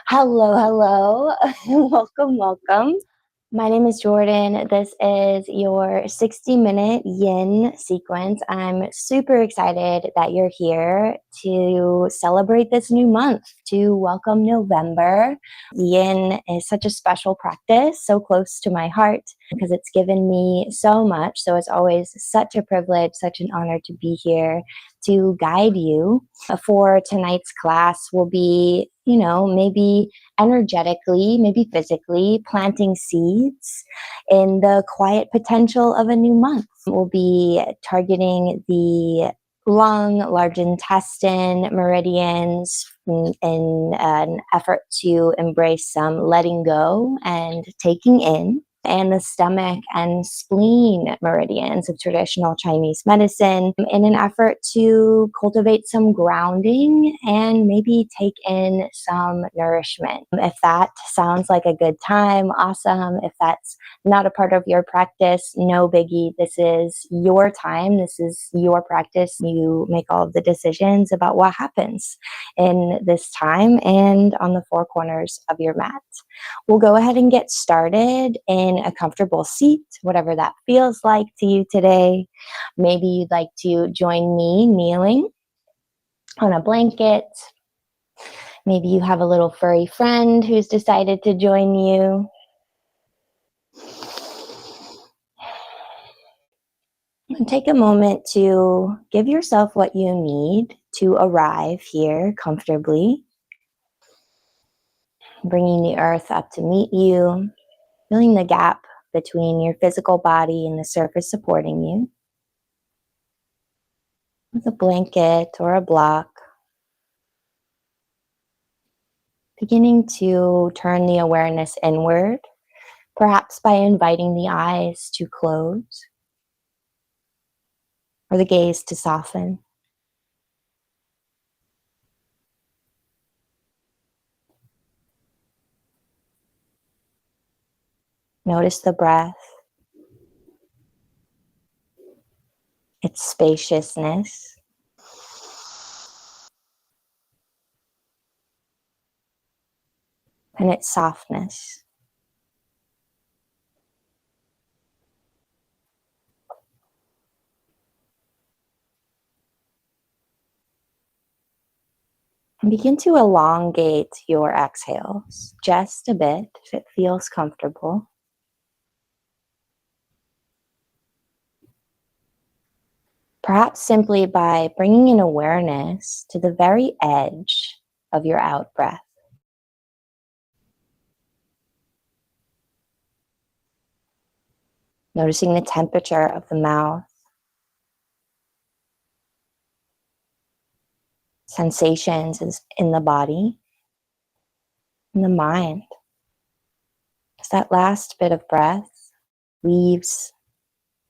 Hello, hello. Welcome. My name is Jordan. This is your 60-minute yin sequence. I'm super excited that you're here to celebrate this new month, to welcome November. Yin is such a special practice, so close to my heart because it's given me so much. So it's always such a privilege, such an honor to be here to guide you. For tonight's class will be, maybe energetically, maybe physically, planting seeds in the quiet potential of a new month. We'll be targeting the lung, large intestine, meridians in an effort to embrace some letting go and taking in, and the stomach and spleen meridians of traditional Chinese medicine in an effort to cultivate some grounding and maybe take in some nourishment. If that sounds like a good time, awesome. If that's not a part of your practice, no biggie. This is your time. This is your practice. You make all of the decisions about what happens in this time and on the four corners of your mat. We'll go ahead and get started in a comfortable seat, whatever that feels like to you today. Maybe you'd like to join me kneeling on a blanket. Maybe you have a little furry friend who's decided to join you. And take a moment to give yourself what you need to arrive here comfortably. Bringing the earth up to meet you, filling the gap between your physical body and the surface supporting you with a blanket or a block. Beginning to turn the awareness inward, perhaps by inviting the eyes to close or the gaze to soften. Notice the breath, its spaciousness, and its softness. And begin to elongate your exhales just a bit if it feels comfortable. Perhaps simply by bringing an awareness to the very edge of your out breath. Noticing the temperature of the mouth, sensations in the body, in the mind. As that last bit of breath leaves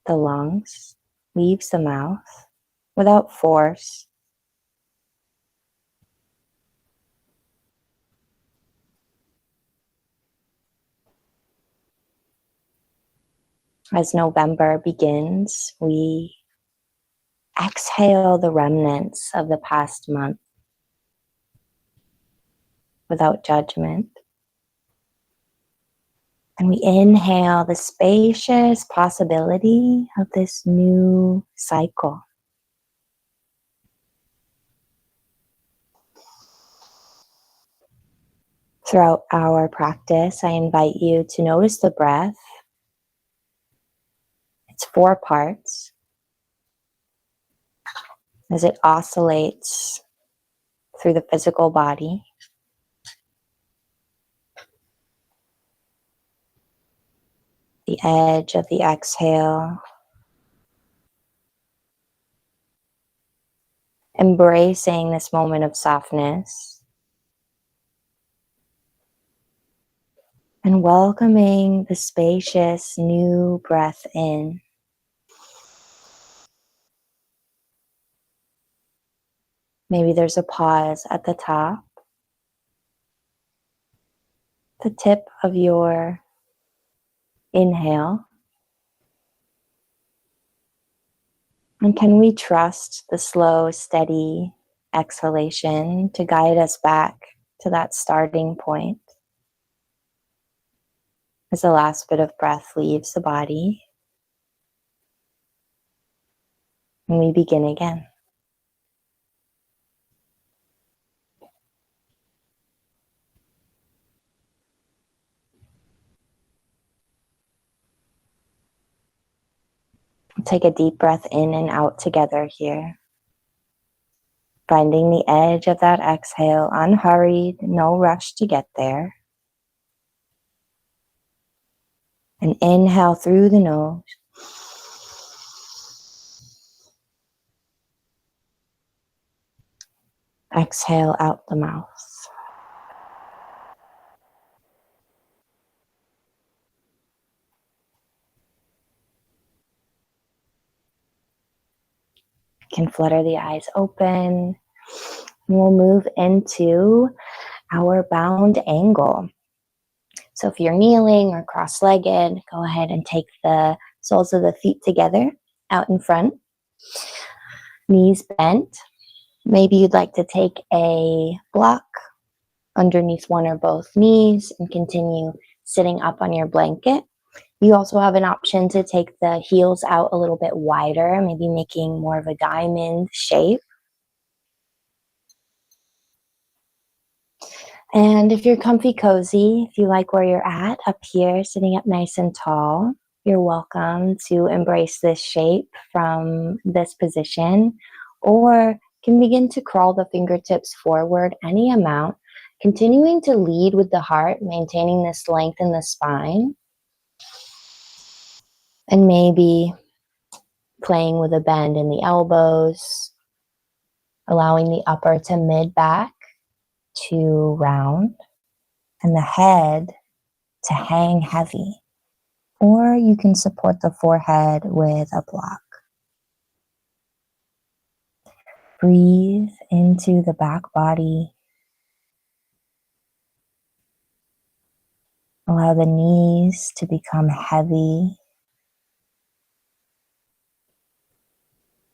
the lungs, leaves the mouth without force. As November begins, we exhale the remnants of the past month without judgment. And we inhale the spacious possibility of this new cycle. Throughout our practice, I invite you to notice the breath. It's 4 parts as it oscillates through the physical body. The edge of the exhale. Embracing this moment of softness. And welcoming the spacious new breath in. Maybe there's a pause at the top. The tip of your inhale. And can we trust the slow, steady exhalation to guide us back to that starting point as the last bit of breath leaves the body, and we begin again. Take a deep breath in and out together here. Finding the edge of that exhale, unhurried, no rush to get there. And inhale through the nose. Exhale out the mouth. You can flutter the eyes open. We'll move into our bound angle. So if you're kneeling or cross-legged, go ahead and take the soles of the feet together out in front. Knees bent. Maybe you'd like to take a block underneath one or both knees and continue sitting up on your blanket. You also have an option to take the heels out a little bit wider, maybe making more of a diamond shape. And if you're comfy cozy, if you like where you're at up here, sitting up nice and tall, you're welcome to embrace this shape from this position, or can begin to crawl the fingertips forward any amount, continuing to lead with the heart, maintaining this length in the spine, and maybe playing with a bend in the elbows, allowing the upper to mid back to round, and the head to hang heavy. Or you can support the forehead with a block. Breathe into the back body. Allow the knees to become heavy.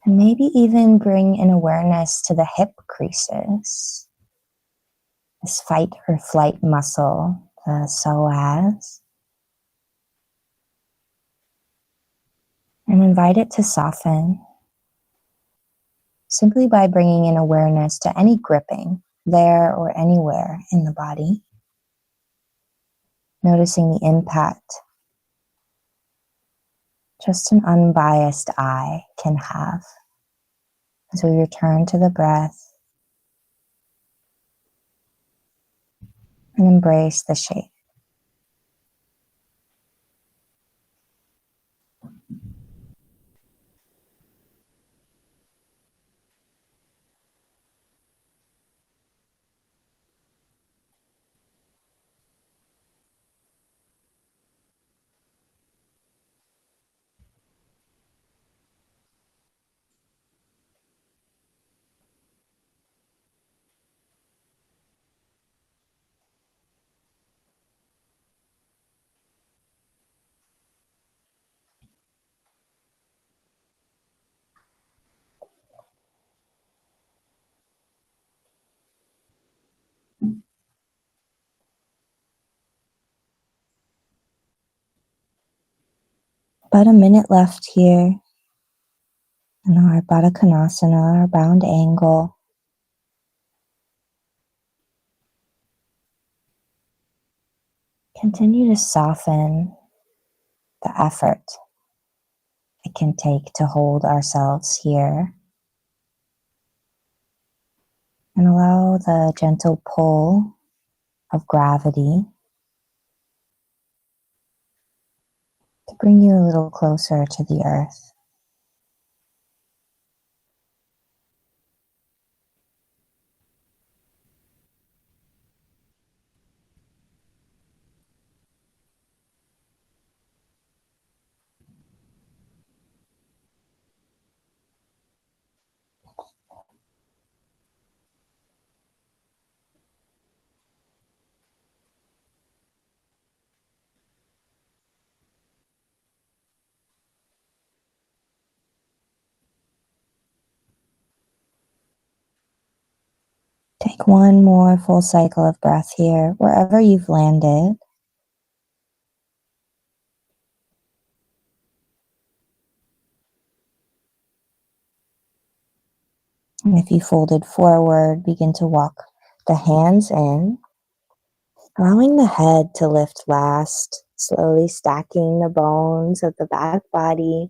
And maybe even bring an awareness to the hip creases. This fight or flight muscle, the psoas. And invite it to soften simply by bringing in awareness to any gripping there or anywhere in the body. Noticing the impact just an unbiased eye can have as we return to the breath and embrace the shape. About a minute left here in our Baddha Konasana, our bound angle. Continue to soften the effort it can take to hold ourselves here. And allow the gentle pull of gravity to bring you a little closer to the earth. Take one more full cycle of breath here, wherever you've landed. And if you folded forward, begin to walk the hands in, allowing the head to lift last, slowly stacking the bones of the back body,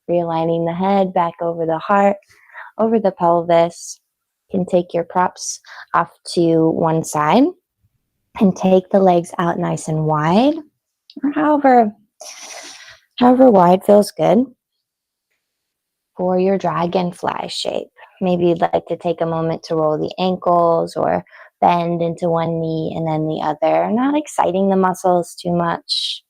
realigning the head back over the heart, over the pelvis. You can take your props off to one side and take the legs out nice and wide, or however wide feels good for your dragonfly shape. Maybe you'd like to take a moment to roll the ankles or bend into one knee and then the other, not exciting the muscles too much.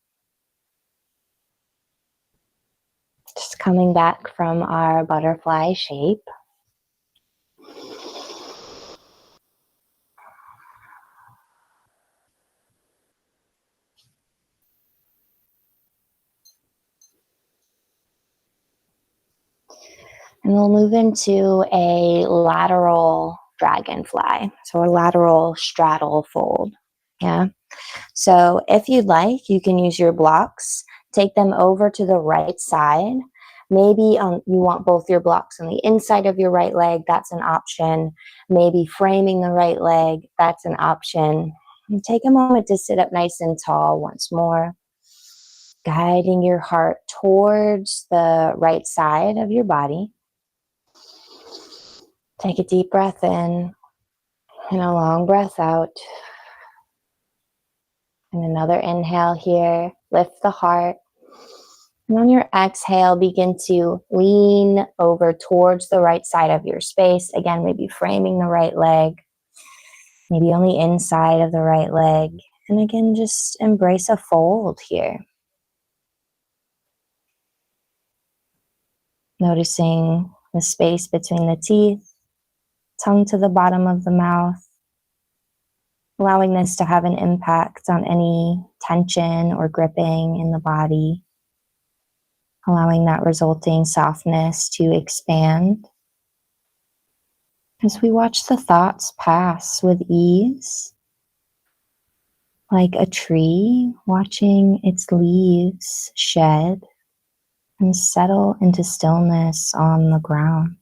Just coming back from our butterfly shape. And we'll move into a lateral dragonfly, so a lateral straddle fold. Yeah. So if you'd like, you can use your blocks, take them over to the right side. Maybe you want both your blocks on the inside of your right leg. That's an option. Maybe framing the right leg. That's an option. And take a moment to sit up nice and tall once more, guiding your heart towards the right side of your body. Take a deep breath in and a long breath out. And another inhale here. Lift the heart. And on your exhale, begin to lean over towards the right side of your space. Again, maybe framing the right leg, maybe on the inside of the right leg. And again, just embrace a fold here. Noticing the space between the teeth, tongue to the bottom of the mouth, allowing this to have an impact on any tension or gripping in the body, allowing that resulting softness to expand. As we watch the thoughts pass with ease, like a tree watching its leaves shed and settle into stillness on the ground.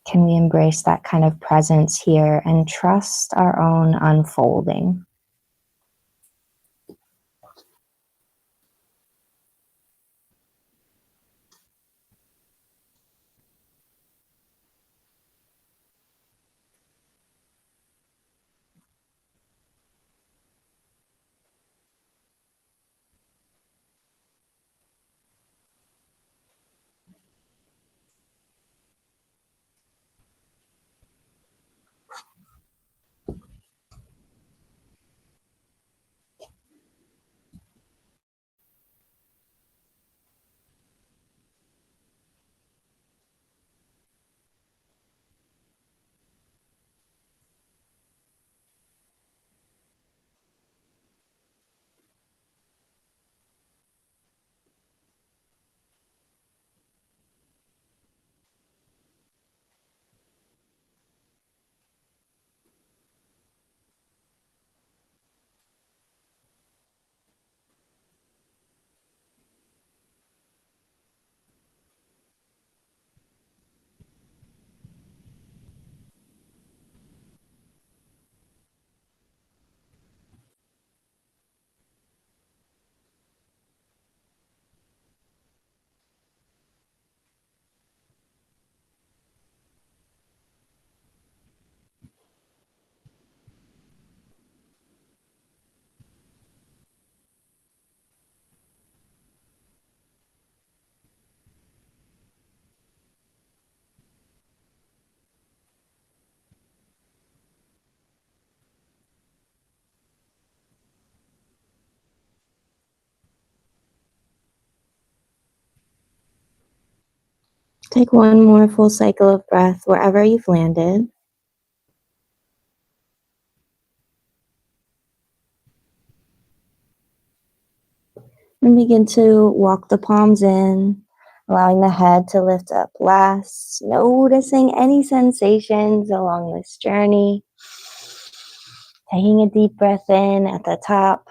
Can we embrace that kind of presence here and trust our own unfolding? Take one more full cycle of breath wherever you've landed. And begin to walk the palms in, Allowing the head to lift up last, noticing any sensations along this journey. Taking a deep breath in at the top,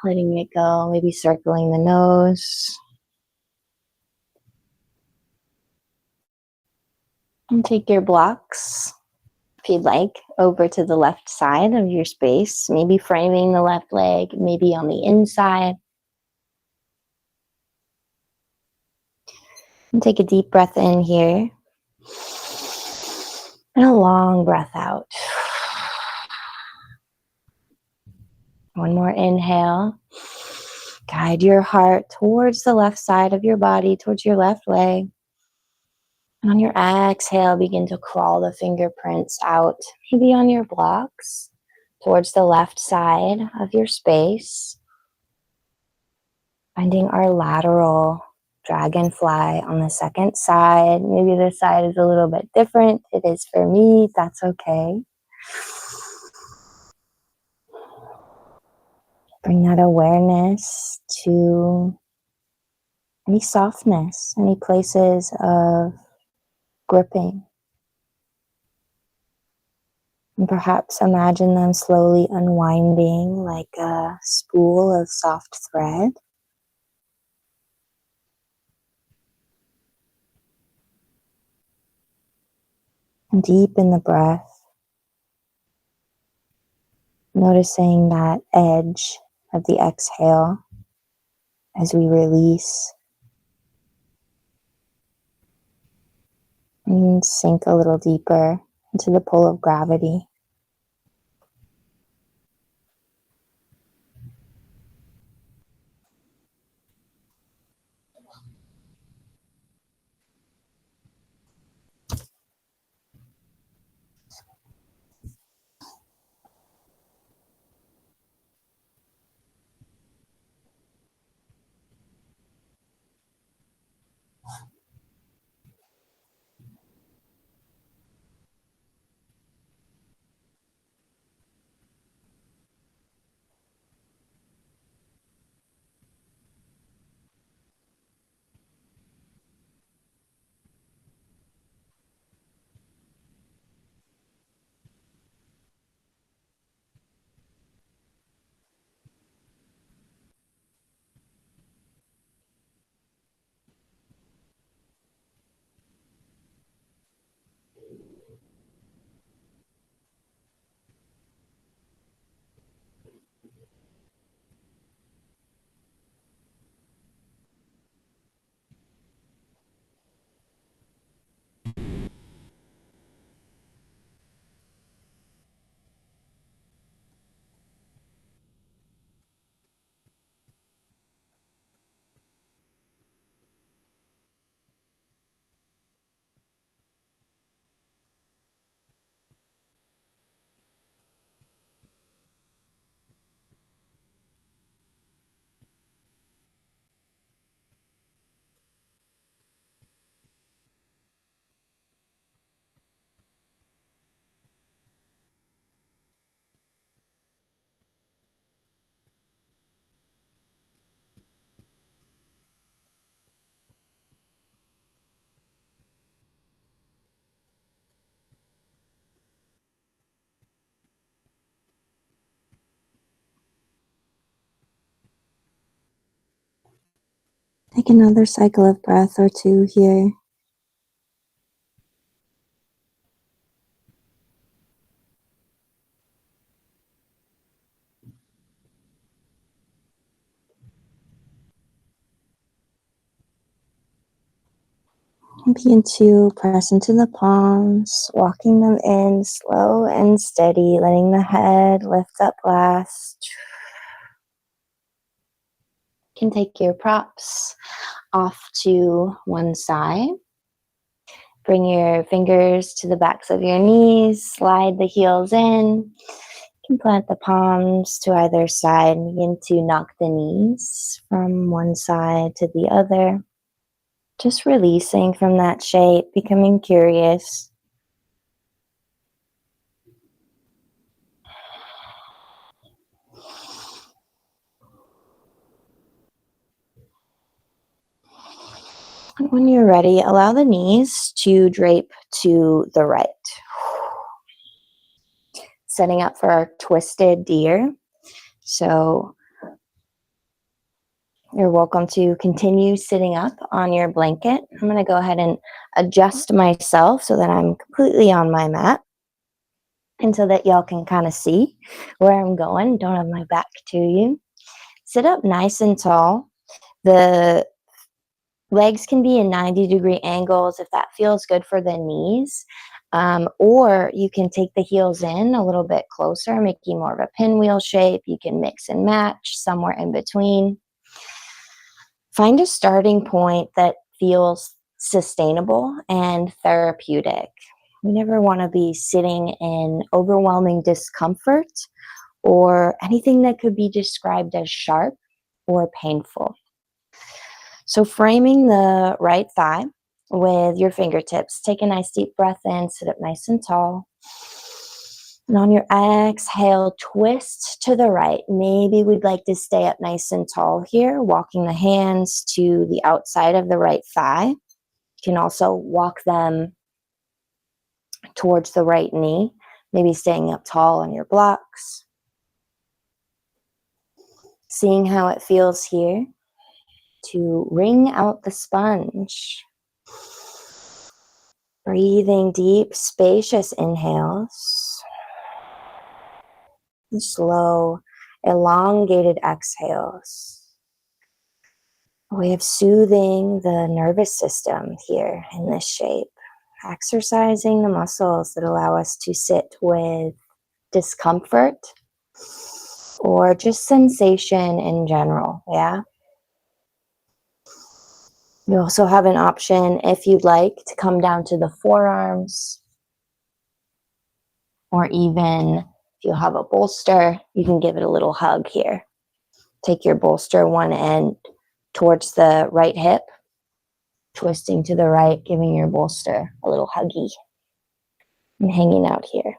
letting it go, maybe circling the nose. And take your blocks, if you'd like, over to the left side of your space, maybe framing the left leg, maybe on the inside. And take a deep breath in here. And a long breath out. One more inhale. Guide your heart towards the left side of your body, towards your left leg. And on your exhale, begin to crawl the fingerprints out, maybe on your blocks, towards the left side of your space. Finding our lateral dragonfly on the second side. Maybe this side is a little bit different. It is for me. That's okay. Bring that awareness to any softness, any places of gripping. And perhaps imagine them slowly unwinding like a spool of soft thread. And deep in the breath, noticing that edge of the exhale as we release and sink a little deeper into the pull of gravity. Take another cycle of breath or two here. And begin to press into the palms, walking them in slow and steady, letting the head lift up last. You can take your props off to one side. Bring your fingers to the backs of your knees, slide the heels in. You can plant the palms to either side and begin to knock the knees from one side to the other. Just releasing from that shape, becoming curious. And when you're ready, allow the knees to drape to the right. Setting up for our twisted deer. So you're welcome to continue sitting up on your blanket. I'm going to go ahead and adjust myself so that I'm completely on my mat and so that y'all can kind of see where I'm going. Don't have my back to you. Sit up nice and tall. The legs can be in 90-degree angles if that feels good for the knees. Or you can take the heels in a little bit closer, making more of a pinwheel shape. You can mix and match somewhere in between. Find a starting point that feels sustainable and therapeutic. We never want to be sitting in overwhelming discomfort or anything that could be described as sharp or painful. So, framing the right thigh with your fingertips, take a nice deep breath in, sit up nice and tall. And on your exhale, twist to the right. Maybe we'd like to stay up nice and tall here, walking the hands to the outside of the right thigh. You can also walk them towards the right knee, maybe staying up tall on your blocks. Seeing how it feels here to wring out the sponge. Breathing deep, spacious inhales. And slow, elongated exhales. A way of soothing the nervous system here in this shape. Exercising the muscles that allow us to sit with discomfort or just sensation in general, yeah? You also have an option if you'd like to come down to the forearms, or even if you have a bolster, you can give it a little hug here. Take your bolster one end towards the right hip, twisting to the right, giving your bolster a little huggy and hanging out here.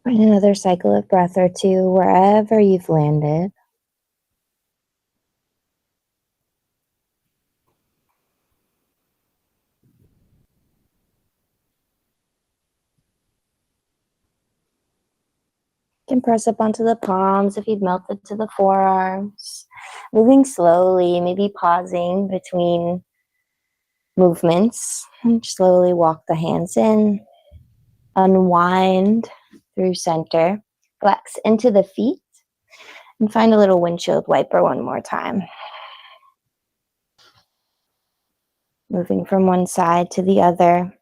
Find another cycle of breath or two wherever you've landed. You can press up onto the palms if you've melted to the forearms. Moving slowly, maybe pausing between movements. And slowly walk the hands in. Unwind through center. Flex into the feet. And find a little windshield wiper one more time. Moving from one side to the other.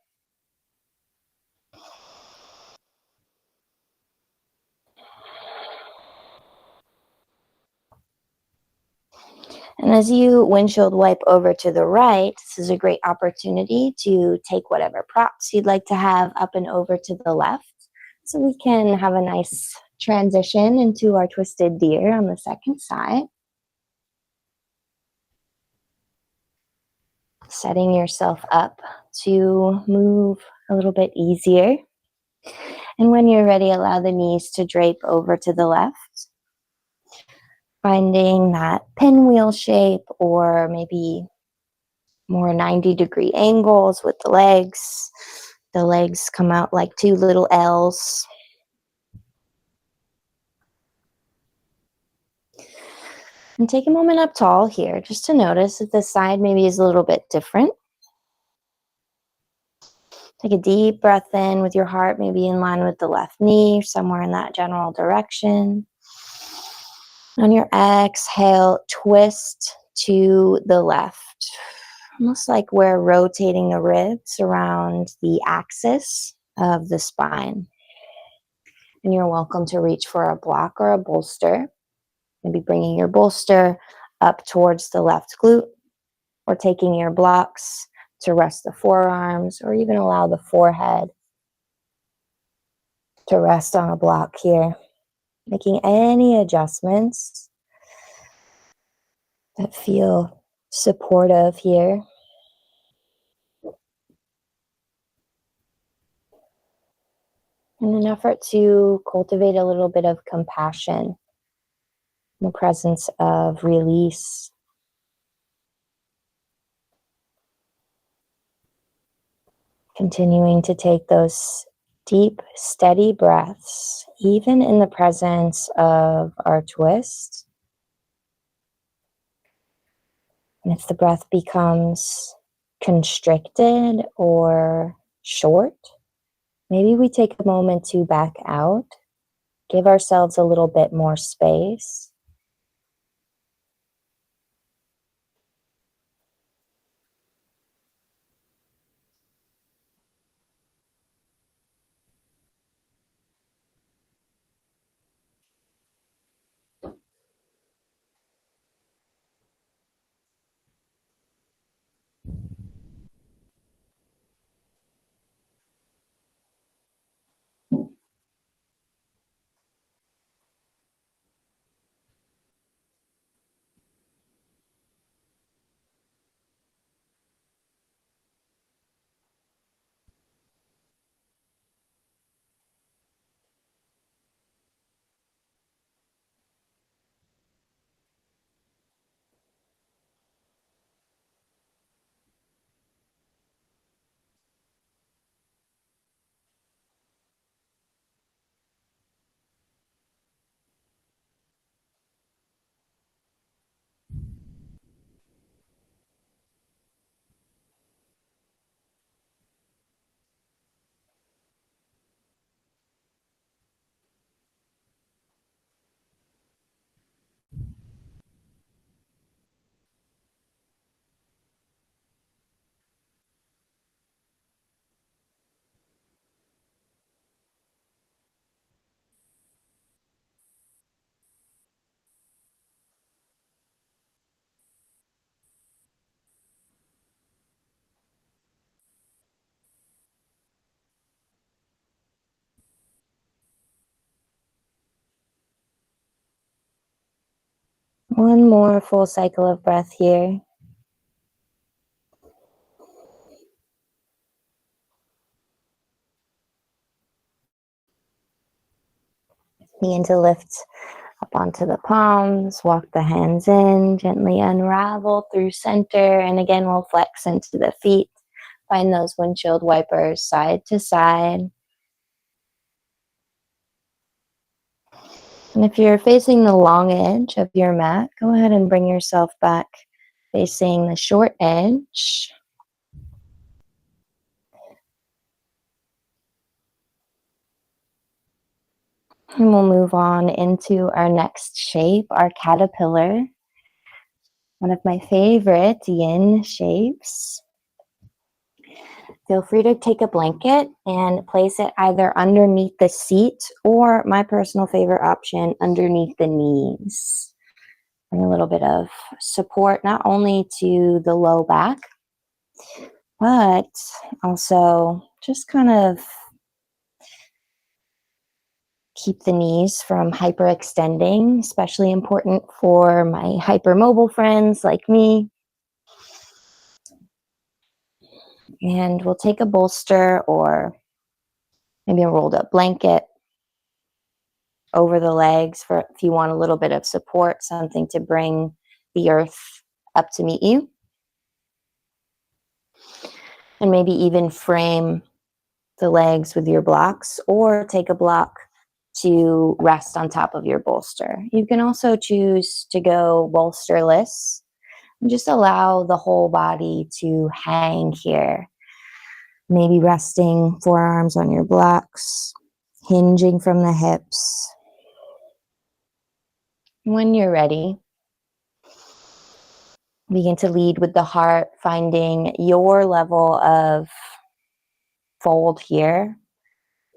And as you windshield wipe over to the right, this is a great opportunity to take whatever props you'd like to have up and over to the left. So we can have a nice transition into our twisted deer on the second side. Setting yourself up to move a little bit easier. And when you're ready, allow the knees to drape over to the left. Finding that pinwheel shape or maybe more 90-degree angles with the legs. The legs come out like two little L's. And take a moment up tall here just to notice that the side maybe is a little bit different. Take a deep breath in with your heart maybe in line with the left knee, somewhere in that general direction. On your exhale, twist to the left. Almost like we're rotating the ribs around the axis of the spine. And you're welcome to reach for a block or a bolster. Maybe bringing your bolster up towards the left glute, or taking your blocks to rest the forearms, or even allow the forehead to rest on a block here. Making any adjustments that feel supportive here. In an effort to cultivate a little bit of compassion, in the presence of release. Continuing to take those deep, steady breaths, even in the presence of our twist. And if the breath becomes constricted or short, maybe we take a moment to back out, give ourselves a little bit more space. One more full cycle of breath here. Begin to lift up onto the palms, walk the hands in, gently unravel through center, and again we'll flex into the feet. Find those windshield wipers side to side. And if you're facing the long edge of your mat, go ahead and bring yourself back facing the short edge. And we'll move on into our next shape, our caterpillar. One of my favorite yin shapes. Feel free to take a blanket and place it either underneath the seat or, my personal favorite option, underneath the knees. Bring a little bit of support not only to the low back, but also just kind of keep the knees from hyperextending, especially important for my hypermobile friends like me. And we'll take a bolster or maybe a rolled up blanket over the legs for if you want a little bit of support, something to bring the earth up to meet you. And maybe even frame the legs with your blocks or take a block to rest on top of your bolster. You can also choose to go bolsterless and just allow the whole body to hang here. Maybe resting forearms on your blocks, hinging from the hips. When you're ready, begin to lead with the heart, finding your level of fold here,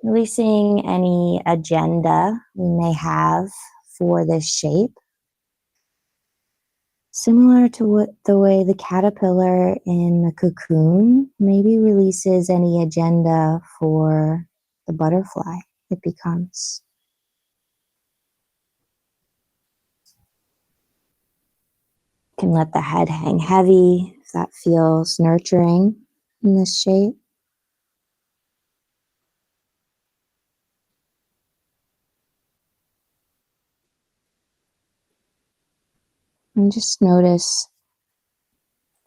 releasing any agenda we may have for this shape. Similar to the way the caterpillar in the cocoon maybe releases any agenda for the butterfly it becomes. Can let the head hang heavy if that feels nurturing in this shape. And just notice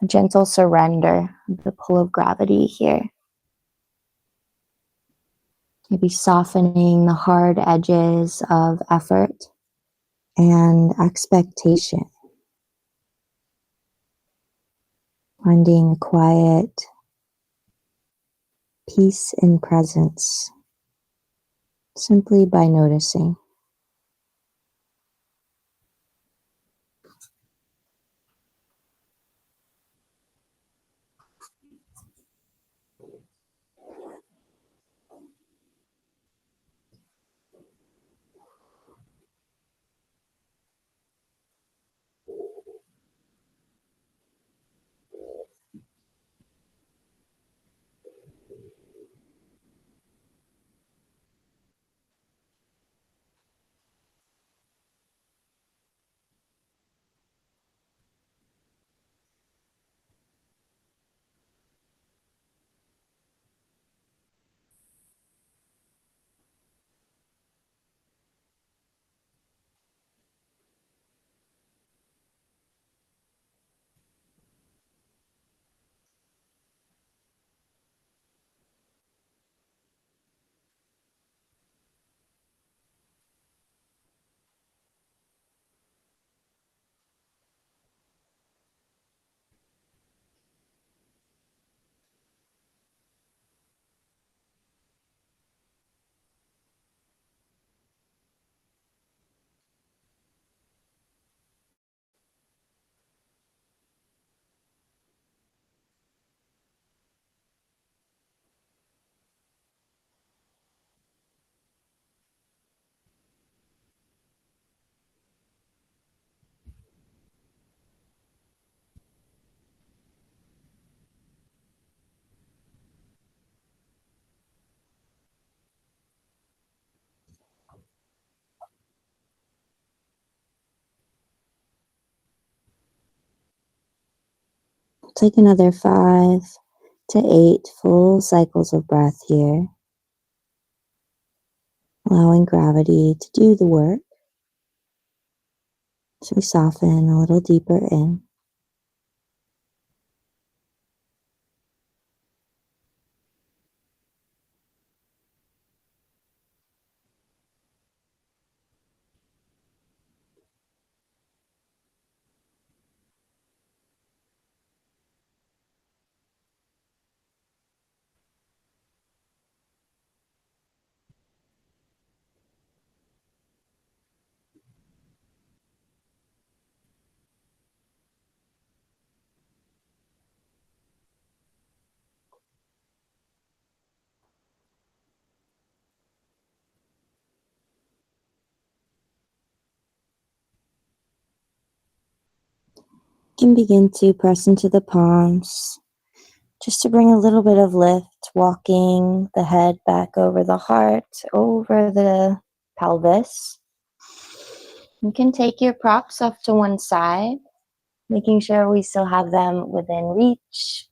a gentle surrender of the pull of gravity here. Maybe softening the hard edges of effort and expectation. Finding a quiet peace and presence simply by noticing. Take another 5 to 8 full cycles of breath here, allowing gravity to do the work. So we soften a little deeper in. You can begin to press into the palms just to bring a little bit of lift, walking the head back over the heart, over the pelvis. You can take your props off to one side, making sure we still have them within reach.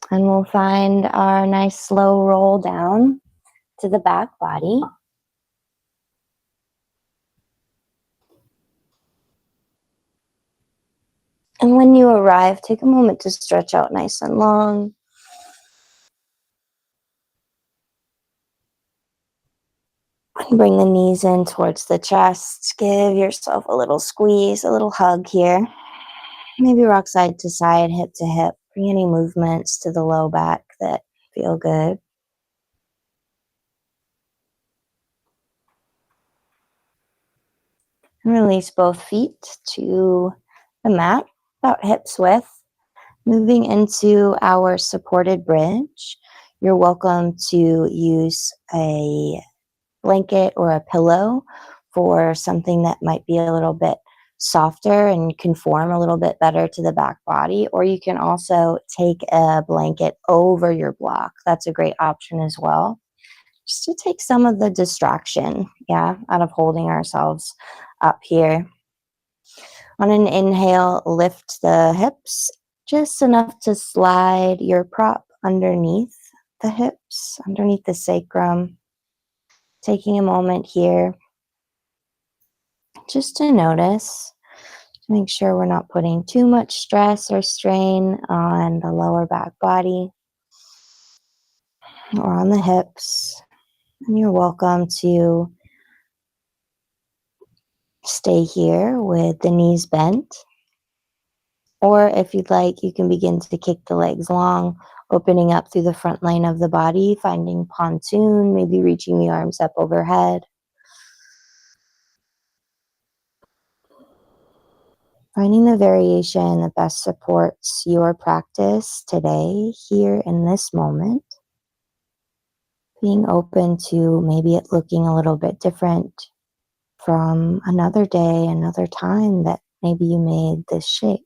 And we'll find our nice slow roll down to the back body. And when you arrive, take a moment to stretch out nice and long. Bring the knees in towards the chest. Give yourself a little squeeze, a little hug here. Maybe rock side to side, hip to hip. Bring any movements to the low back that feel good. And release both feet to the mat, about hips width. Moving into our supported bridge, you're welcome to use a blanket or a pillow for something that might be a little bit softer and conform a little bit better to the back body. Or you can also take a blanket over your block. That's a great option as well. Just to take some of the distraction, out of holding ourselves up here. On an inhale, lift the hips just enough to slide your prop underneath the hips, underneath the sacrum. Taking a moment here just to notice, to make sure we're not putting too much stress or strain on the lower back body or on the hips. And you're welcome to stay here with the knees bent. Or if you'd like, you can begin to kick the legs long, opening up through the front line of the body, finding pontoon, maybe reaching the arms up overhead. Finding the variation that best supports your practice today, here in this moment. Being open to maybe it looking a little bit different from another day, another time that maybe you made this shape.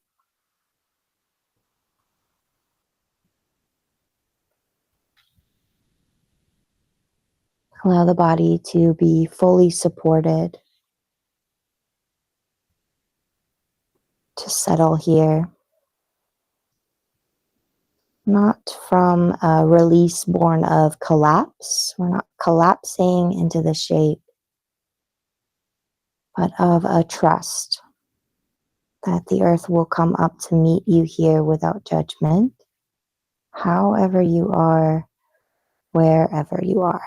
Allow the body to be fully supported, to settle here. Not from a release born of collapse. We're not collapsing into the shape, but of a trust that the earth will come up to meet you here without judgment, however you are, wherever you are.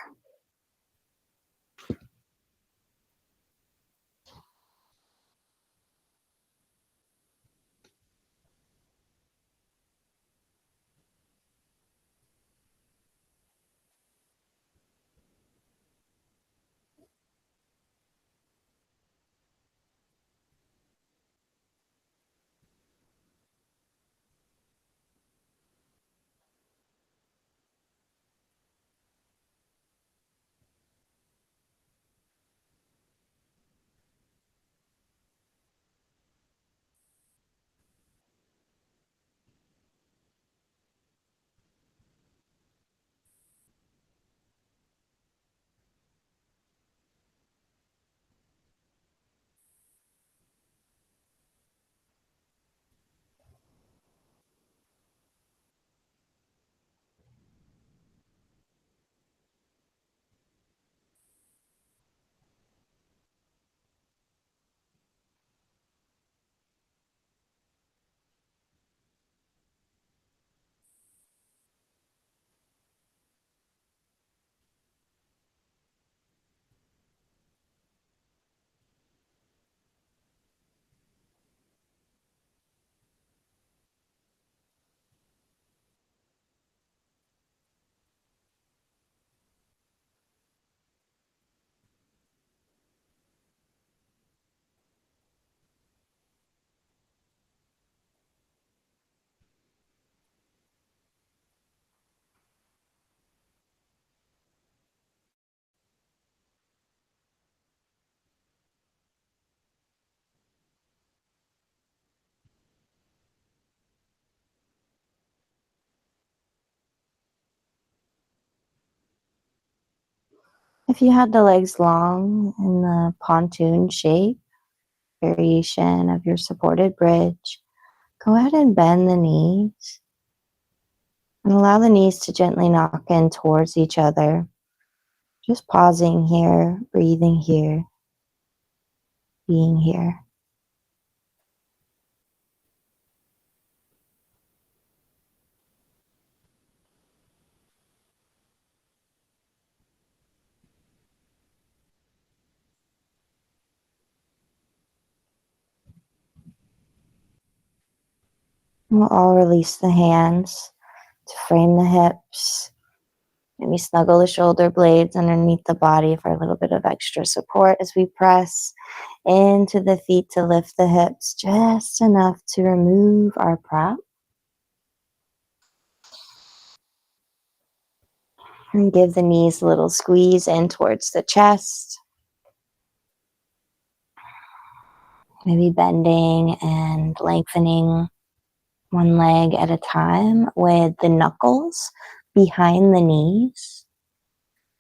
If you had the legs long in the pontoon shape, variation of your supported bridge, go ahead and bend the knees and allow the knees to gently knock in towards each other. Just pausing here, breathing here, being here. We'll all release the hands to frame the hips. Maybe snuggle the shoulder blades underneath the body for a little bit of extra support as we press into the feet to lift the hips just enough to remove our prop. And give the knees a little squeeze in towards the chest. Maybe bending and lengthening one leg at a time with the knuckles behind the knees.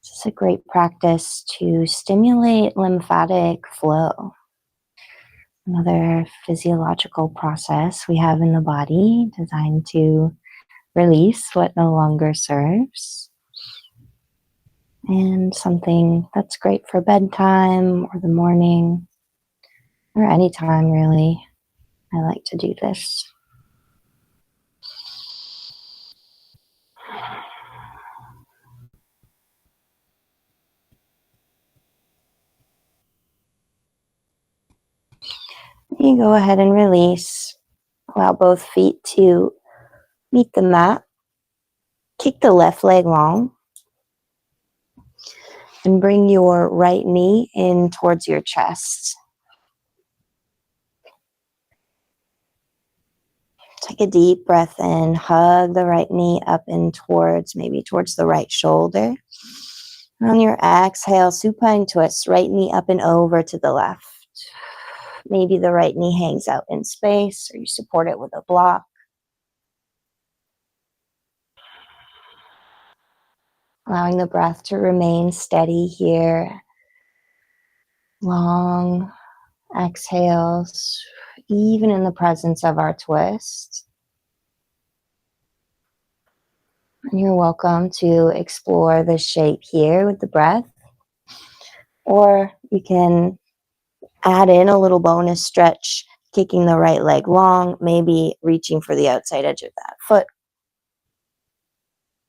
This is a great practice to stimulate lymphatic flow. Another physiological process we have in the body designed to release what no longer serves. And something that's great for bedtime or the morning or any time really. I like to do this. You go ahead and release. Allow both feet to meet the mat. Kick the left leg long and bring your right knee in towards your chest. Take a deep breath in. Hug the right knee up and maybe towards the right shoulder. On your exhale, supine twist, right knee up and over to the left. Maybe the right knee hangs out in space or you support it with a block. Allowing the breath to remain steady here. Long exhales, even in the presence of our twist. And you're welcome to explore the shape here with the breath. Or you can add in a little bonus stretch, kicking the right leg long, maybe reaching for the outside edge of that foot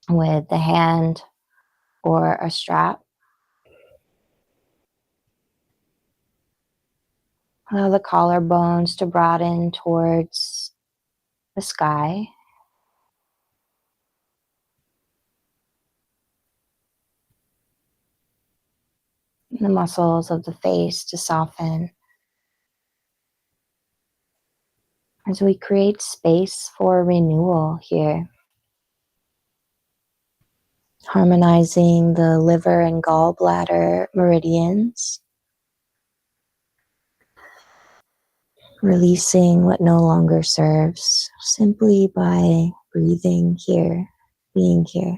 with the hand or a strap. Allow the collarbones to broaden towards the sky. The muscles of the face to soften as we create space for renewal here. Harmonizing the liver and gallbladder meridians. Releasing what no longer serves simply by breathing here, being here.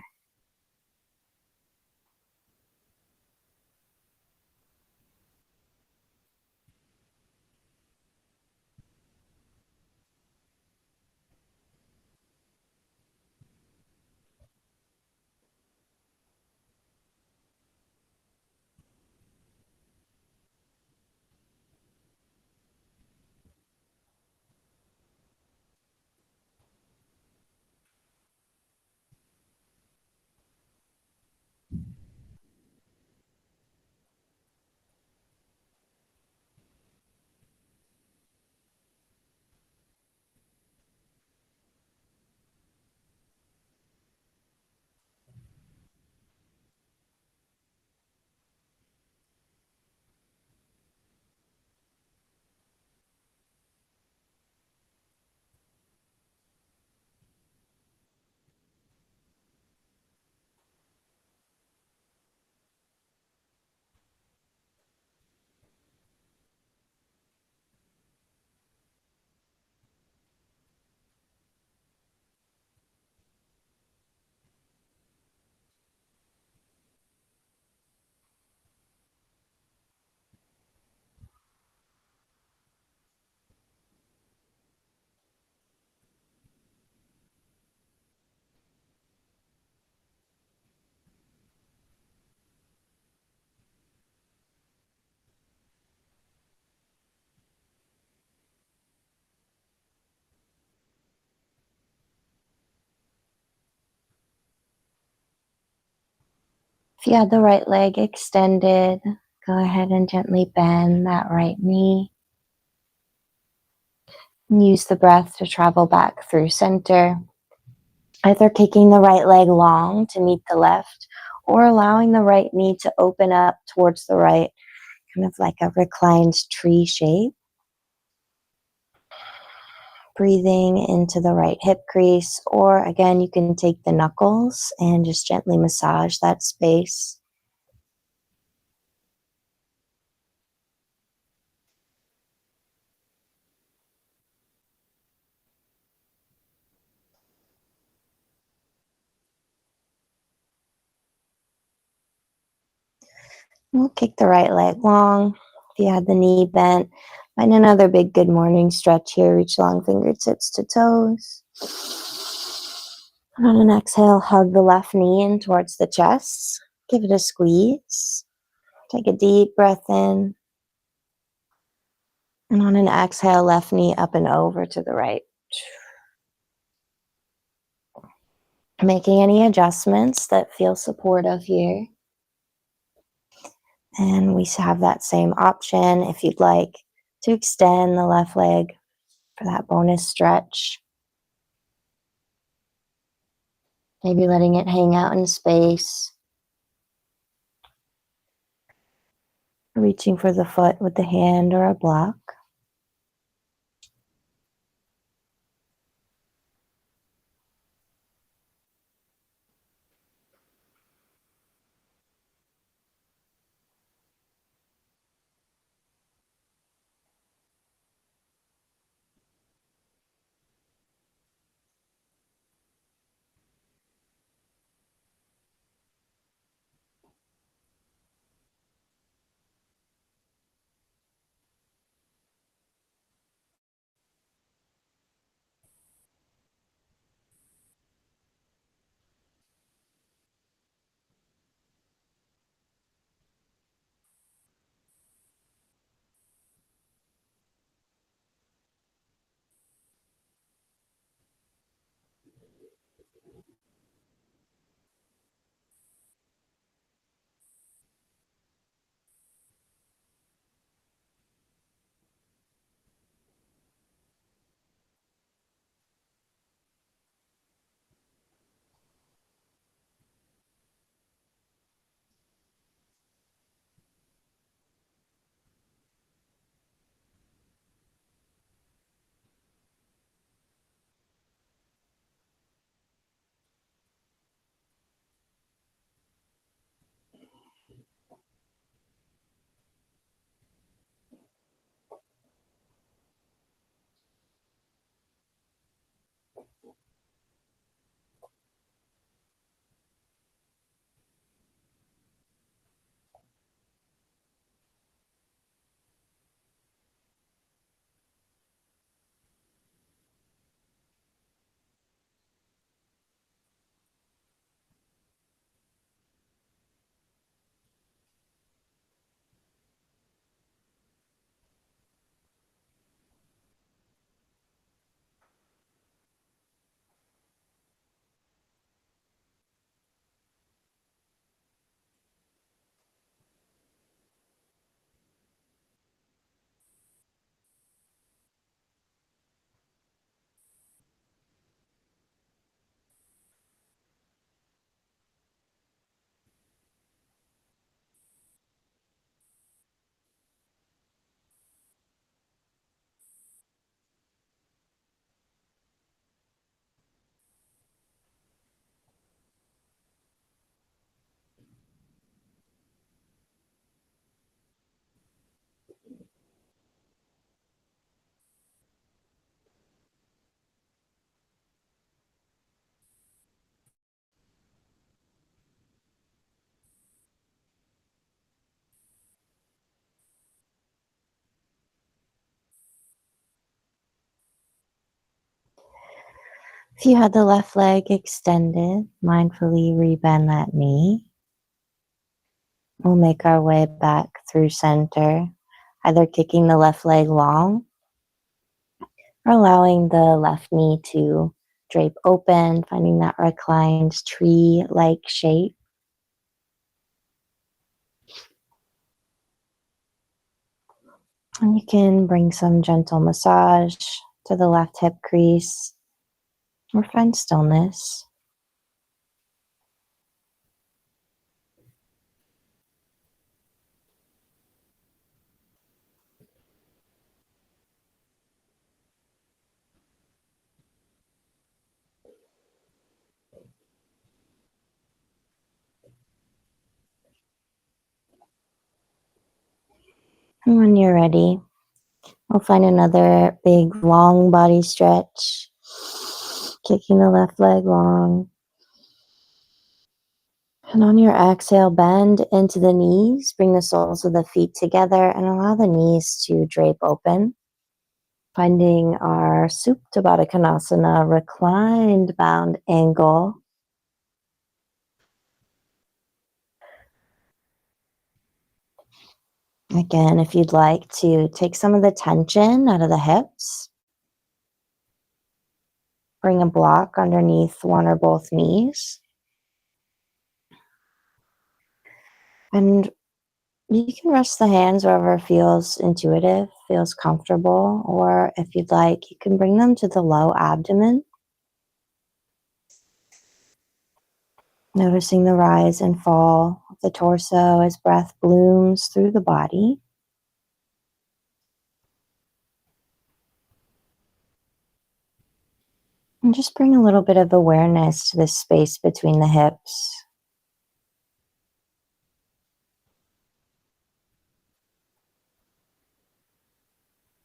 If you had the right leg extended, go ahead and gently bend that right knee. And use the breath to travel back through center, either kicking the right leg long to meet the left or allowing the right knee to open up towards the right, kind of like a reclined tree shape. Breathing into the right hip crease, or again, you can take the knuckles and just gently massage that space. We'll kick the right leg long. If you had the knee bent, find another big good morning stretch here. Reach long fingertips to toes. And on an exhale, hug the left knee in towards the chest. Give it a squeeze. Take a deep breath in. And on an exhale, left knee up and over to the right. Making any adjustments that feel supportive here. And we have that same option if you'd like to extend the left leg for that bonus stretch. Maybe letting it hang out in space. Reaching for the foot with the hand or a block. If you had the left leg extended, mindfully rebend that knee. We'll make our way back through center, either kicking the left leg long or allowing the left knee to drape open, finding that reclined tree-like shape. And you can bring some gentle massage to the left hip crease or find stillness. And when you're ready, we'll find another big long body stretch. Kicking the left leg long. And on your exhale, bend into the knees. Bring the soles of the feet together and allow the knees to drape open. Finding our Supta Baddha Konasana reclined bound angle. Again, if you'd like to take some of the tension out of the hips, bring a block underneath one or both knees. And you can rest the hands wherever feels intuitive, feels comfortable, or if you'd like, you can bring them to the low abdomen. Noticing the rise and fall of the torso as breath blooms through the body. And just bring a little bit of awareness to the space between the hips.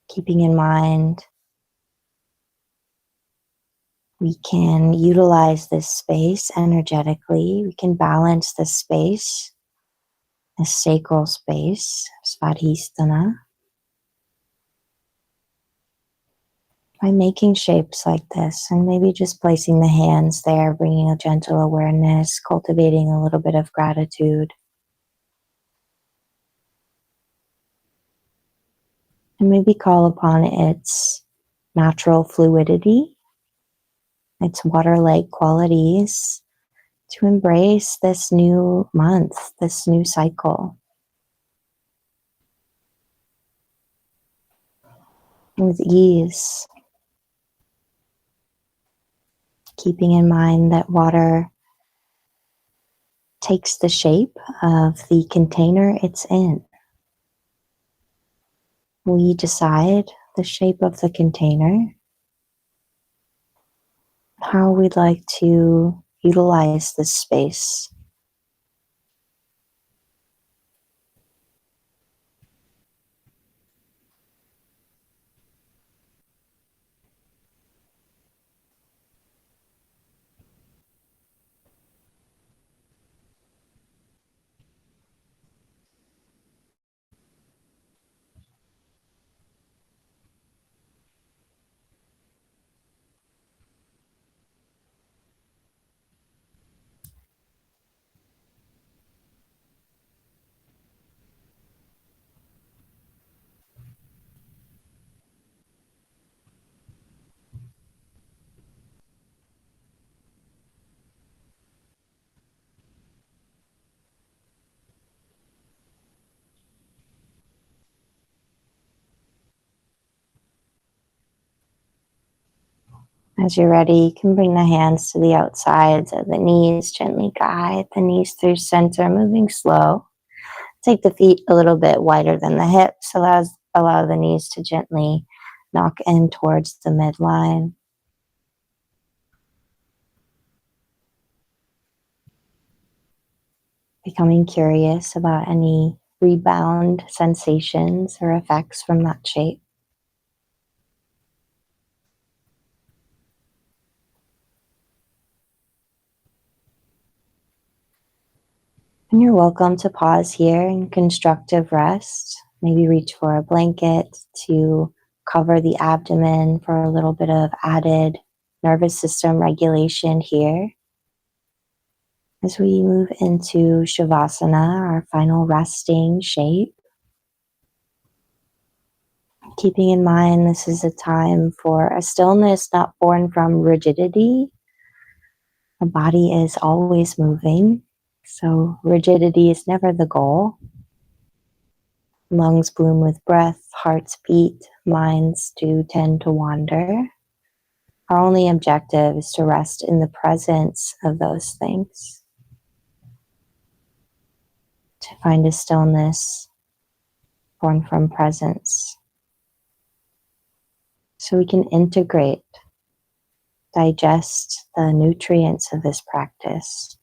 Keeping in mind, we can utilize this space energetically. We can balance this space, the sacral space, Svadhisthana, by making shapes like this and maybe just placing the hands there, bringing a gentle awareness, cultivating a little bit of gratitude. And maybe call upon its natural fluidity, its water-like qualities to embrace this new month, this new cycle. With ease, keeping in mind that water takes the shape of the container it's in. We decide the shape of the container, how we'd like to utilize this space. As you're ready, you can bring the hands to the outsides of the knees, gently guide the knees through center, moving slow. Take the feet a little bit wider than the hips, allow the knees to gently knock in towards the midline. Becoming curious about any rebound sensations or effects from that shape. And you're welcome to pause here in constructive rest. Maybe reach for a blanket to cover the abdomen for a little bit of added nervous system regulation here. As we move into Shavasana, our final resting shape. Keeping in mind this is a time for a stillness not born from rigidity. The body is always moving, so rigidity is never the goal. Lungs bloom with breath, hearts beat, minds do tend to wander. Our only objective is to rest in the presence of those things, to find a stillness born from presence, so we can integrate, digest the nutrients of this practice.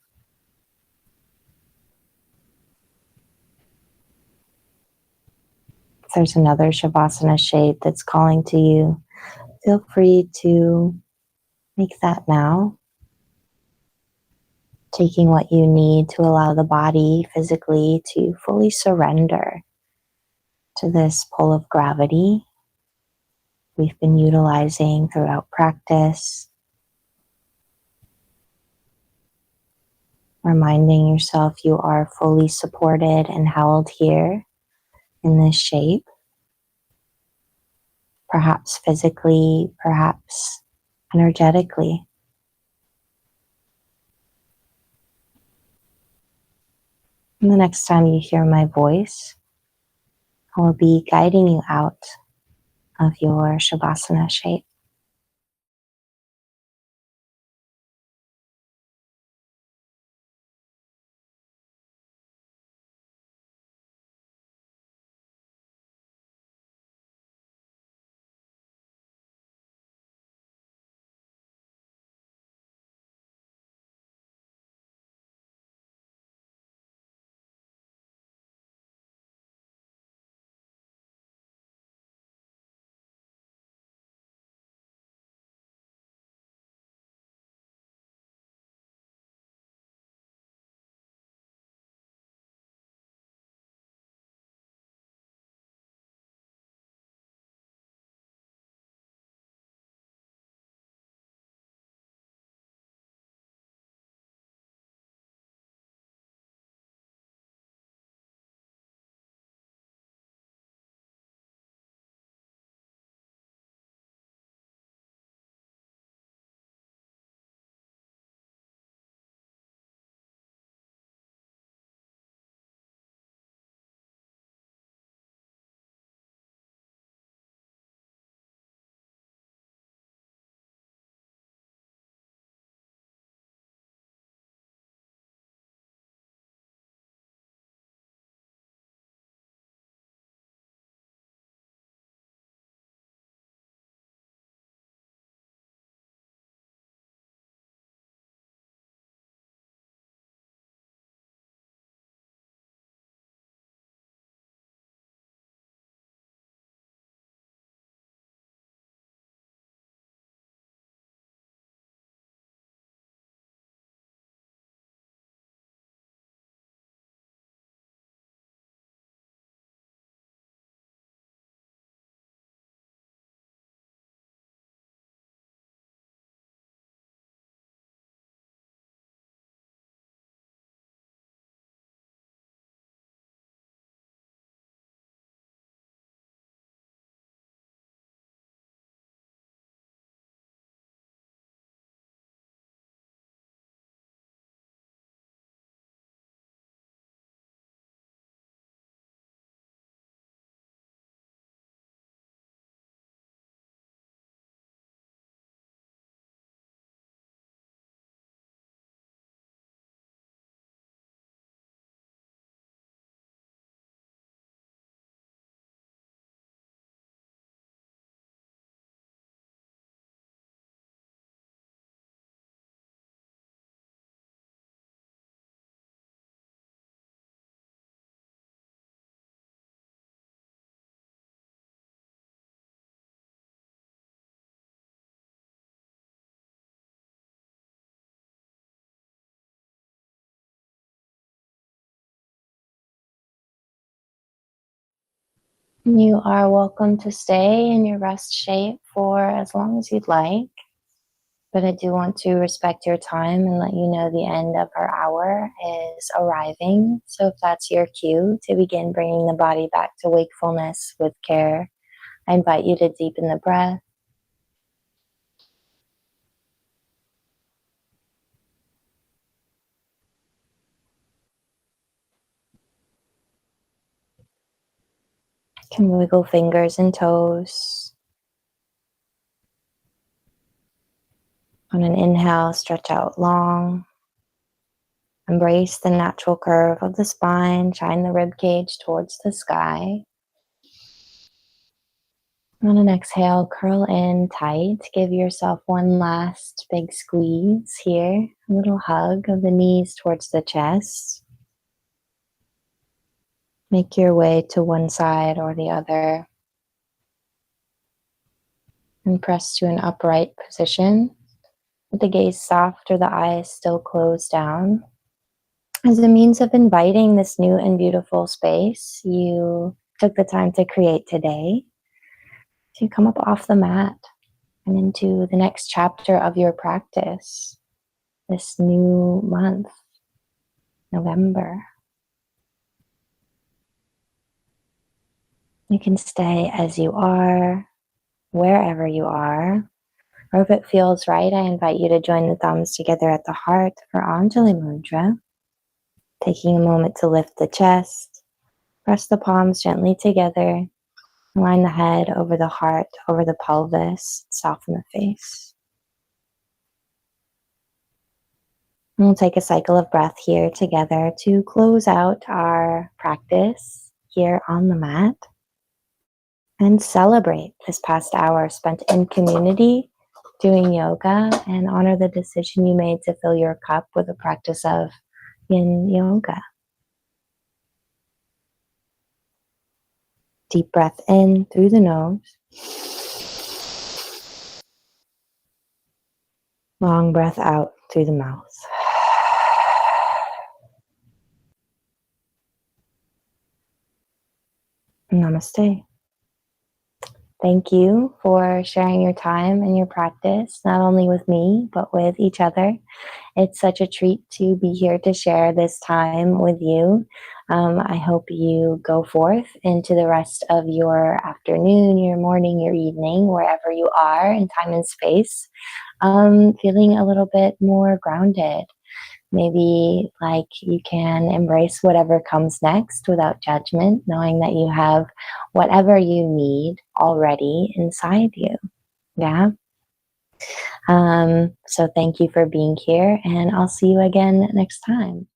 If there's another Shavasana shape that's calling to you, feel free to make that now, taking what you need to allow the body physically to fully surrender to this pull of gravity we've been utilizing throughout practice. Reminding yourself you are fully supported and held here in this shape, perhaps physically, perhaps energetically. And the next time you hear my voice, I will be guiding you out of your Shavasana shape. You are welcome to stay in your rest shape for as long as you'd like, but I do want to respect your time and let you know the end of our hour is arriving. So if that's your cue to begin bringing the body back to wakefulness with care, I invite you to deepen the breath. Can wiggle fingers and toes. On an inhale, stretch out long. Embrace the natural curve of the spine. Shine the rib cage towards the sky. On an exhale, curl in tight. Give yourself one last big squeeze here. A little hug of the knees towards the chest. Make your way to one side or the other. And press to an upright position. With the gaze soft or the eyes still closed down. As a means of inviting this new and beautiful space you took the time to create today, to come up off the mat and into the next chapter of your practice, this new month, November. You can stay as you are, wherever you are, or if it feels right, I invite you to join the thumbs together at the heart for Anjali Mudra, taking a moment to lift the chest, press the palms gently together, align the head over the heart, over the pelvis, soften the face. And we'll take a cycle of breath here together to close out our practice here on the mat and celebrate this past hour spent in community doing yoga and honor the decision you made to fill your cup with a practice of Yin Yoga. Deep breath in through the nose. Long breath out through the mouth. Namaste. Thank you for sharing your time and your practice, not only with me, but with each other. It's such a treat to be here to share this time with you. I hope you go forth into the rest of your afternoon, your morning, your evening, wherever you are in time and space, feeling a little bit more grounded. Maybe like you can embrace whatever comes next without judgment, knowing that you have whatever you need already inside you. Yeah. So thank you for being here, and I'll see you again next time.